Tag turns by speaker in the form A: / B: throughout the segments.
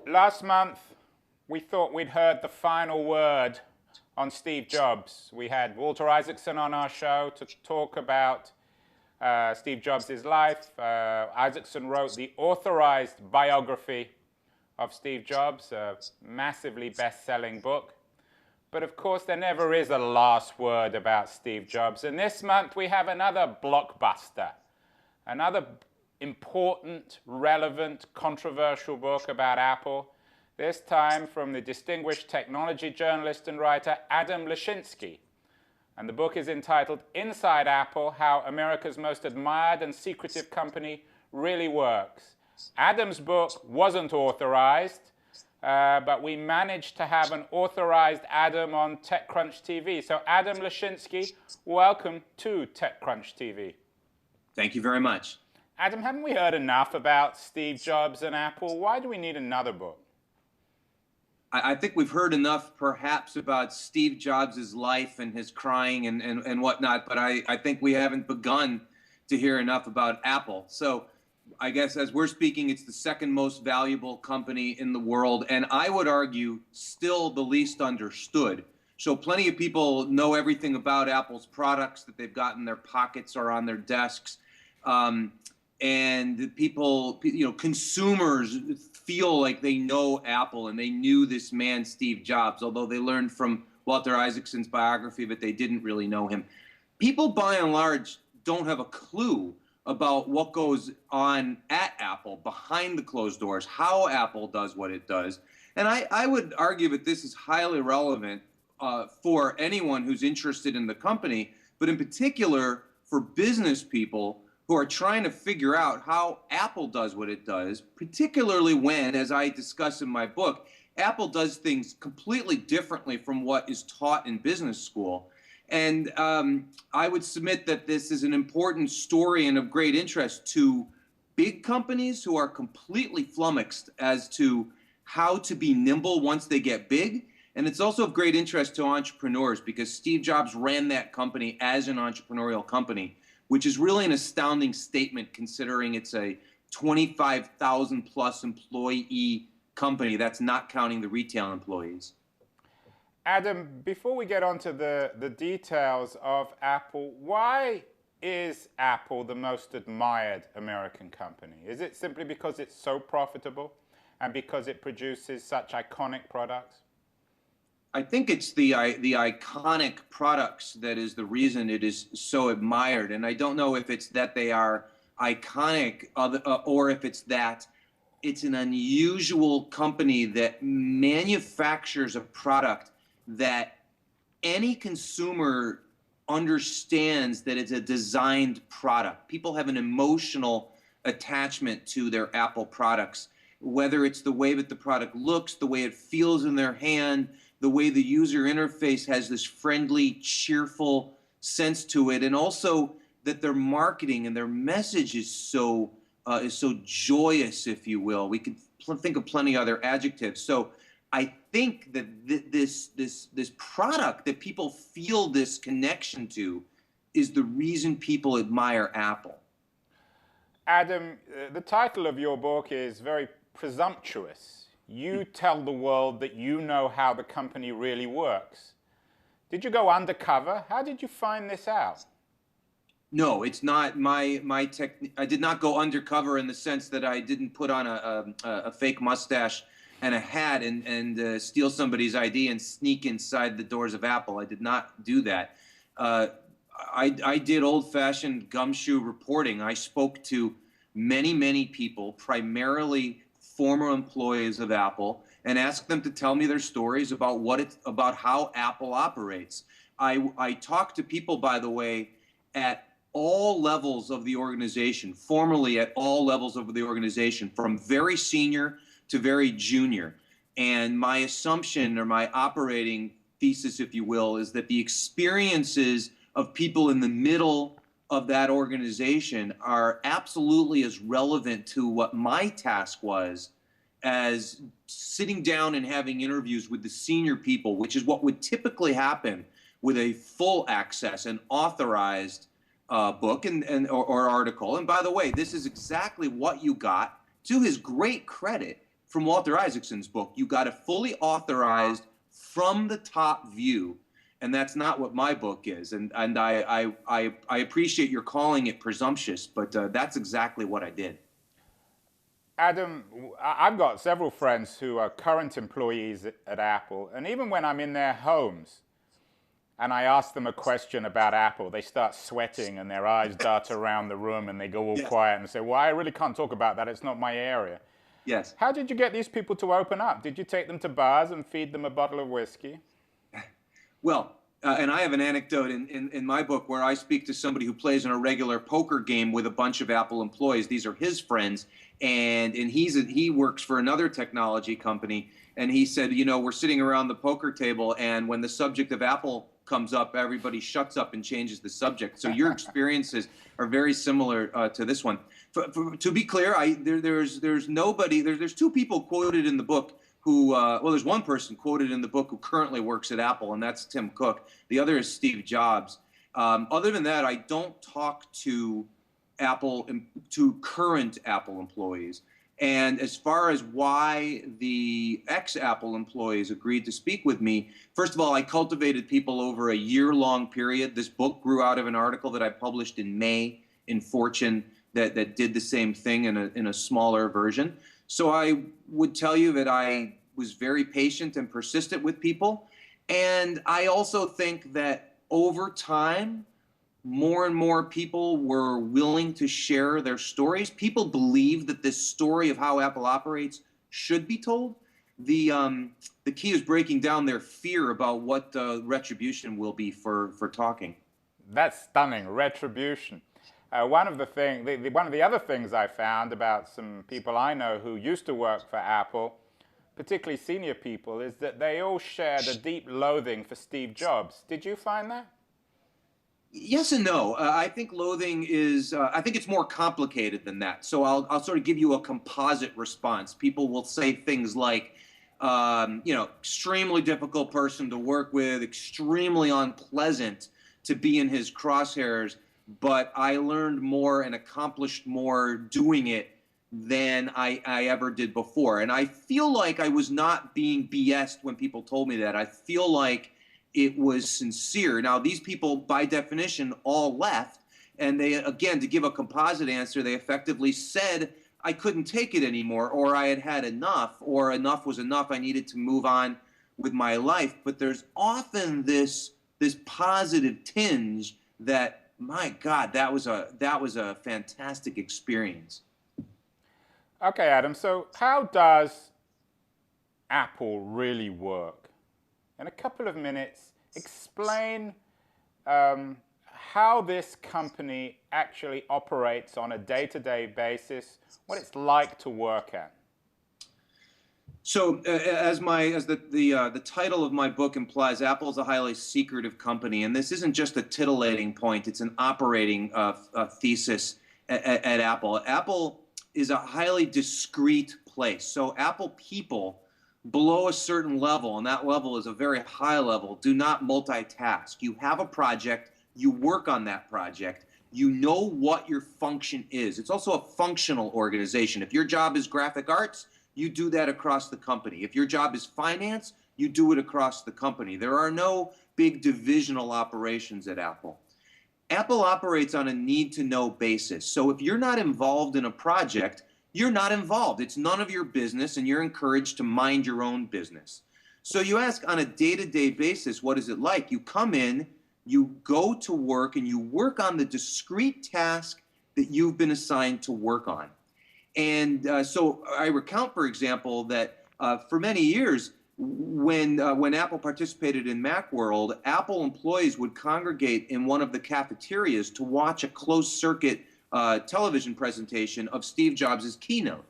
A: Last month, we thought we'd heard the final word on Steve Jobs. We had Walter Isaacson on our show to talk about Steve Jobs' life. Isaacson wrote the authorized biography of Steve Jobs, a massively best-selling book. But of course, there never is a last word about Steve Jobs. And this month, we have another blockbuster, another important, relevant, controversial book about Apple, this time from the distinguished technology journalist and writer Adam Lashinsky. And the book is entitled Inside Apple: How America's Most Admired and Secretive Company Really Works. Adam's book wasn't authorized, but we managed to have an authorized Adam on TechCrunch TV. So Adam Lashinsky, welcome to TechCrunch TV.
B: Thank you very much.
A: Adam, haven't we heard enough about Steve Jobs and Apple? Why do we need another book?
B: I think we've heard enough perhaps about Steve Jobs' life and his crying and whatnot, but I think we haven't begun to hear enough about Apple. So I guess as we're speaking, it's the second most valuable company in the world, and I would argue still the least understood. So plenty of people know everything about Apple's products that they've got in their pockets or on their desks. And people, consumers feel like they know Apple and they knew this man, Steve Jobs, although they learned from Walter Isaacson's biography that they didn't really know him. People, by and large, don't have a clue about what goes on at Apple behind the closed doors, how Apple does what it does. And I would argue that this is highly relevant for anyone who's interested in the company, but in particular for business people who are trying to figure out how Apple does what it does, particularly when, as I discuss in my book, Apple does things completely differently from what is taught in business school. And I would submit that this is an important story and of great interest to big companies who are completely flummoxed as to how to be nimble once they get big. And it's also of great interest to entrepreneurs because Steve Jobs ran that company as an entrepreneurial company, which is really an astounding statement considering it's a 25,000 plus employee company. That's not counting the retail employees.
A: Adam, before we get on to the details of Apple, why is Apple the most admired American company? Is it simply because it's so profitable and because it produces such iconic products?
B: I think it's the iconic products that is the reason it is so admired. And I don't know if it's that they are iconic or if it's that it's an unusual company that manufactures a product that any consumer understands that it's a designed product. People have an emotional attachment to their Apple products, whether it's the way that the product looks, the way it feels in their hand, the way the user interface has this friendly, cheerful sense to it, and also that their marketing and their message is so joyous, if you will. We could think of plenty of other adjectives. So I think that this product that people feel this connection to is the reason people admire Apple.
A: Adam, the title of your book is very presumptuous. You tell the world that you know how the company really works. Did you go undercover? How did you find this out?
B: No, it's not my technique. I did not go undercover in the sense that I didn't put on a fake mustache and a hat and steal somebody's ID and sneak inside the doors of Apple. I did not do that. I did old-fashioned gumshoe reporting. I spoke to many people, primarily former employees of Apple, and asked them to tell me their stories about how Apple operates. I talked to people, by the way, at all levels of the organization, formally at all levels of the organization, from very senior to very junior. And my assumption, or my operating thesis, if you will, is that the experiences of people in the middle of that organization are absolutely as relevant to what my task was as sitting down and having interviews with the senior people, which is what would typically happen with a full access and authorized book or article. And by the way, this is exactly what you got, to his great credit, from Walter Isaacson's book. You got a fully authorized from the top view, and that's not what my book is. And I appreciate your calling it presumptuous, but that's exactly what I did.
A: Adam, I've got several friends who are current employees at Apple, and even when I'm in their homes and I ask them a question about Apple, they start sweating and their eyes dart around the room and they go all quiet and say, well, I really can't talk about that. It's not my area.
B: Yes.
A: How did you get these people to open up? Did you take them to bars and feed them a bottle of whiskey?
B: Well, and I have an anecdote in my book where I speak to somebody who plays in a regular poker game with a bunch of Apple employees. These are his friends, and he works for another technology company. And he said, you know, we're sitting around the poker table, and when the subject of Apple comes up, everybody shuts up and changes the subject. So your experiences are very similar to this one. To be clear, there's two people quoted in the book who, well, there's one person quoted in the book who currently works at Apple, and that's Tim Cook. The other is Steve Jobs. Other than that, I don't talk to current Apple employees. And as far as why the ex-Apple employees agreed to speak with me, first of all, I cultivated people over a year-long period. This book grew out of an article that I published in May in Fortune that did the same thing in a smaller version. So I would tell you that I was very patient and persistent with people. And I also think that over time, more and more people were willing to share their stories. People believe that this story of how Apple operates should be told. The key is breaking down their fear about what the retribution will be for talking.
A: That's stunning, retribution. One of the other things I found about some people I know who used to work for Apple, particularly senior people, is that they all shared a deep loathing for Steve Jobs. Did you find that?
B: Yes and no. I think loathing is, I think it's more complicated than that. So I'll sort of give you a composite response. People will say things like, you know, extremely difficult person to work with, extremely unpleasant to be in his crosshairs, but I learned more and accomplished more doing it than I ever did before. And I feel like I was not being BS'd when people told me that. I feel like it was sincere. Now, these people, by definition, all left. And they, again, to give a composite answer, they effectively said, I couldn't take it anymore, or I had had enough, or enough was enough. I needed to move on with my life. But there's often this positive tinge that, my God, that was a fantastic experience.
A: Okay, Adam, so how does Apple really work? In a couple of minutes, explain how this company actually operates on a day-to-day basis, what it's like to work at.
B: So, as the title of my book implies, Apple is a highly secretive company, and this isn't just a titillating point; it's an operating thesis at Apple. Apple is a highly discreet place. So, Apple people below a certain level, and that level is a very high level, do not multitask. You have a project, you work on that project, you know what your function is. It's also a functional organization. If your job is graphic arts, you do that across the company. If your job is finance, you do it across the company. There are no big divisional operations at Apple. Apple operates on a need-to-know basis. So if you're not involved in a project, you're not involved. It's none of your business, and you're encouraged to mind your own business. So you ask on a day-to-day basis, what is it like? You come in, you go to work, and you work on the discrete task that you've been assigned to work on. And so I recount, for example, that for many years, when Apple participated in Macworld, Apple employees would congregate in one of the cafeterias to watch a closed-circuit television presentation of Steve Jobs' keynote.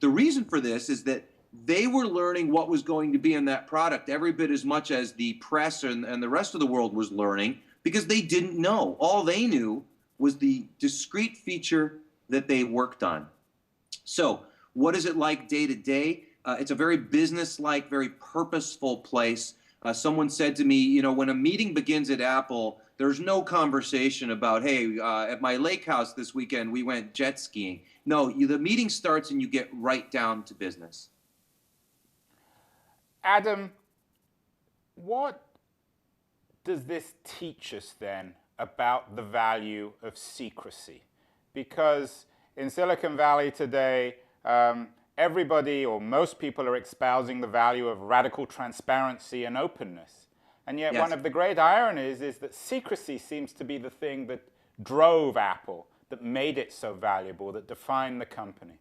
B: The reason for this is that they were learning what was going to be in that product every bit as much as the press and the rest of the world was learning, because they didn't know. All they knew was the discrete feature that they worked on. So what is it like day to day? It's a very business-like, very purposeful place. Someone said to me, you know, when a meeting begins at Apple, there's no conversation about, hey, at my lake house this weekend, we went jet skiing. No, the meeting starts and you get right down to business.
A: Adam, what does this teach us then about the value of secrecy? Because in Silicon Valley today, everybody or most people are espousing the value of radical transparency and openness. And yet one of the great ironies is that secrecy seems to be the thing that drove Apple, that made it so valuable, that defined the company.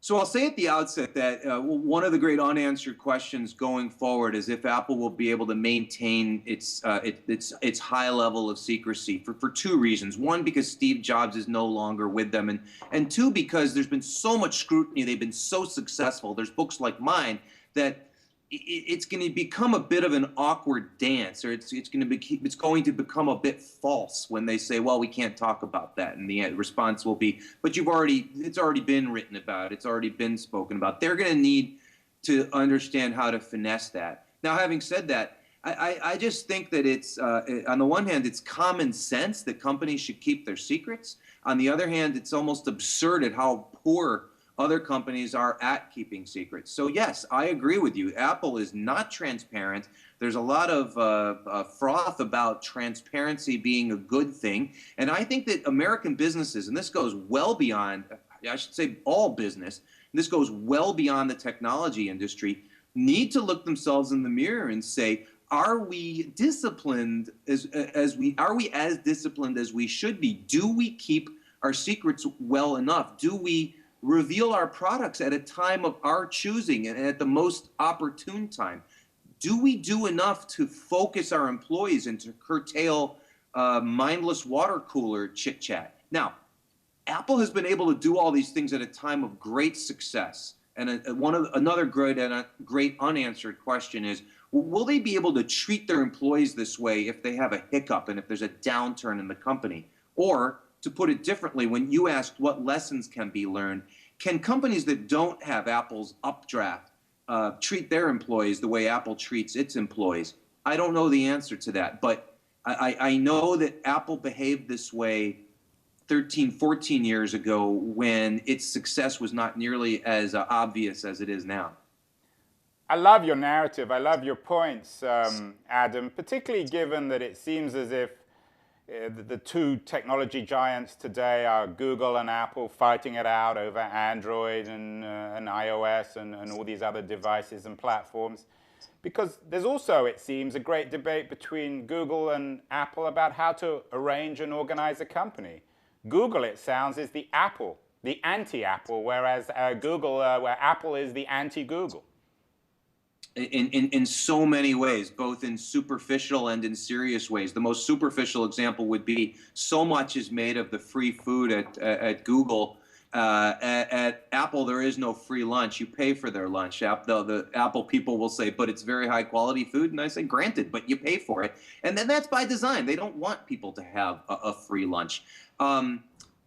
B: So I'll say at the outset that one of the great unanswered questions going forward is if Apple will be able to maintain its high level of secrecy for two reasons. One, because Steve Jobs is no longer with them, and two, because there's been so much scrutiny. They've been so successful. There's books like mine that it's going to become a bit of an awkward dance, or it's going to become a bit false when they say, well, we can't talk about that, and the response will be, but it's already been written about, it's already been spoken about. They're going to need to understand how to finesse that. Now, having said that, I just think that it's on the one hand, it's common sense that companies should keep their secrets. On the other hand, it's almost absurd at how poor other companies are at keeping secrets. So yes, I agree with you. Apple is not transparent. There's a lot of froth about transparency being a good thing. And I think that American businesses, and this goes well beyond, I should say all business, and this goes well beyond the technology industry, need to look themselves in the mirror and say, are we disciplined are we as disciplined as we should be? Do we keep our secrets well enough? Do we reveal our products at a time of our choosing and at the most opportune time? Do we do enough to focus our employees and to curtail mindless water cooler chit chat? Now, Apple has been able to do all these things at a time of great success. And another great unanswered question is, will they be able to treat their employees this way if they have a hiccup and if there's a downturn in the company? Or, to put it differently, when you asked what lessons can be learned, can companies that don't have Apple's updraft treat their employees the way Apple treats its employees? I don't know the answer to that, but I know that Apple behaved this way 13, 14 years ago when its success was not nearly as obvious as it is now.
A: I love your narrative. I love your points, Adam, particularly given that it seems as if the two technology giants today are Google and Apple fighting it out over Android and iOS and all these other devices and platforms. Because there's also, it seems, a great debate between Google and Apple about how to arrange and organize a company. Google, it sounds, is the Apple, the anti-Apple, whereas where Apple is the anti-Google.
B: In so many ways, both in superficial and in serious ways. The most superficial example would be so much is made of the free food at Google. At Apple, there is no free lunch. You pay for their lunch. The Apple people will say, but it's very high quality food. And I say, granted, but you pay for it. And then that's by design. They don't want people to have a free lunch.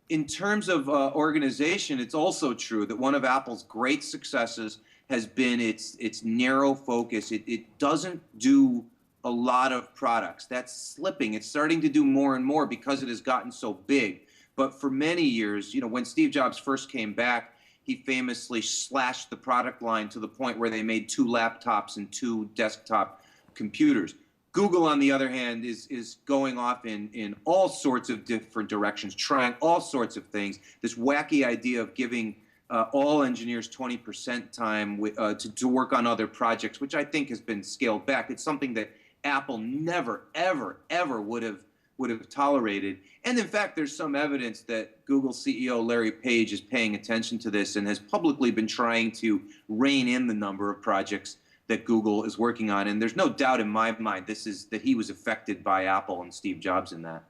B: In terms of organization, it's also true that one of Apple's great successes has been its narrow focus. It doesn't do a lot of products. That's slipping. It's starting to do more and more because it has gotten so big. But for many years, when Steve Jobs first came back, he famously slashed the product line to the point where they made 2 laptops and 2 desktop computers. Google, on the other hand, is going off in all sorts of different directions, trying all sorts of things. This wacky idea of giving all engineers 20% time to work on other projects, which I think has been scaled back. It's something that Apple never, ever, ever would have tolerated. And in fact, there's some evidence that Google CEO Larry Page is paying attention to this and has publicly been trying to rein in the number of projects that Google is working on. And there's no doubt in my mind that he was affected by Apple and Steve Jobs in that.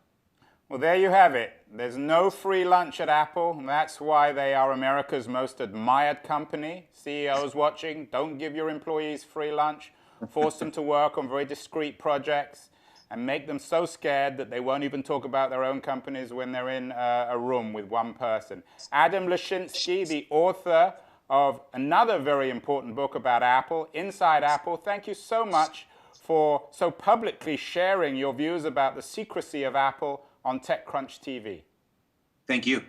A: Well, there you have it. There's no free lunch at Apple, and that's why they are America's most admired company. CEOs watching, don't give your employees free lunch. Force them to work on very discrete projects and make them so scared that they won't even talk about their own companies when they're in a room with one person. Adam Lashinsky, the author of another very important book about Apple, Inside Apple. Thank you so much for so publicly sharing your views about the secrecy of Apple on TechCrunch TV.
B: Thank you.